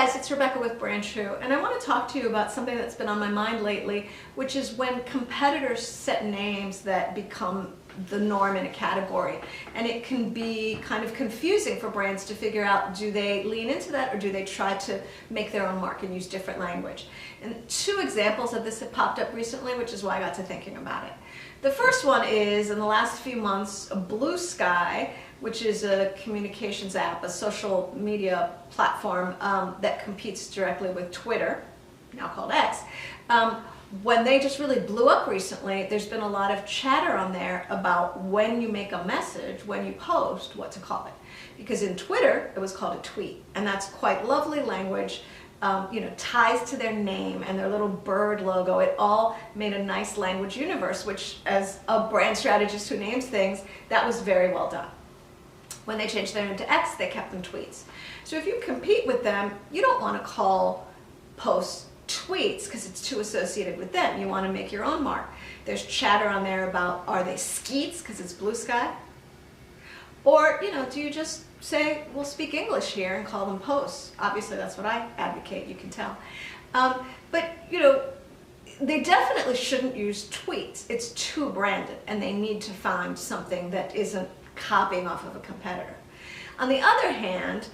guys, it's Rebecca with Brand True, and I want to talk to you about something that's been on my mind lately, which is when competitors set names that become the norm in a category. And it can be kind of confusing for brands to figure out, do they lean into that or do they try to make their own mark and use different language? And two examples of this have popped up recently, which is why I got to thinking about it. The first one is, in the last few months, Blue Sky, which is a communications app, a social media platform that competes directly with Twitter, now called X. When they just really blew up recently, there's been a lot of chatter on there about when you make a message, when you post, what to call it. Because in Twitter, it was called a tweet, and that's quite lovely language. Ties to their name and their little bird logo. It all made a nice language universe, which, as a brand strategist who names things, that was very well done. When they changed their name to X, they kept them tweets. So if you compete with them, you don't want to call posts tweets because it's too associated with them. You want to make your own mark. There's chatter on there about, are they skeets because it's Blue Sky? Or, do you just say, we'll speak English here and call them posts? Obviously, that's what I advocate, you can tell. But they definitely shouldn't use tweets. It's too branded, and they need to find something that isn't copying off of a competitor. On the other hand,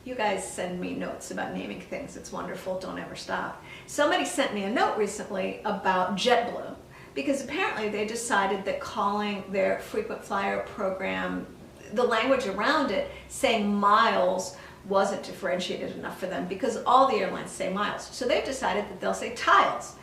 you guys send me notes about naming things. It's wonderful. Don't ever stop. Somebody sent me a note recently about JetBlue, because apparently they decided that calling their frequent flyer program, the language around it, saying miles wasn't differentiated enough for them because all the airlines say miles. So they've decided that they'll say tiles.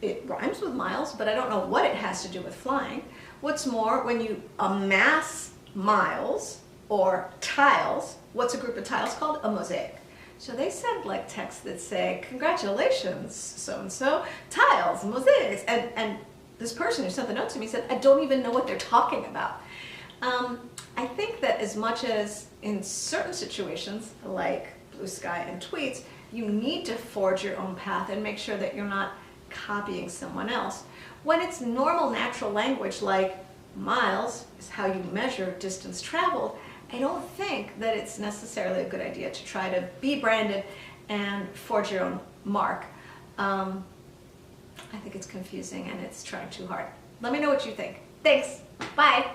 It rhymes with miles, but I don't know what it has to do with flying. What's more, when you amass miles or tiles, what's a group of tiles called? A mosaic. So they send like texts that say, congratulations, so-and-so, tiles, mosaics. And this person who sent the note to me said, I don't even know what they're talking about. I think that as much as in certain situations, like Blue Sky and tweets, you need to forge your own path and make sure that you're not copying someone else. When it's normal, natural language like miles is how you measure distance traveled, I don't think that it's necessarily a good idea to try to be branded and forge your own mark. I think it's confusing and it's trying too hard. Let me know what you think. Thanks. Bye.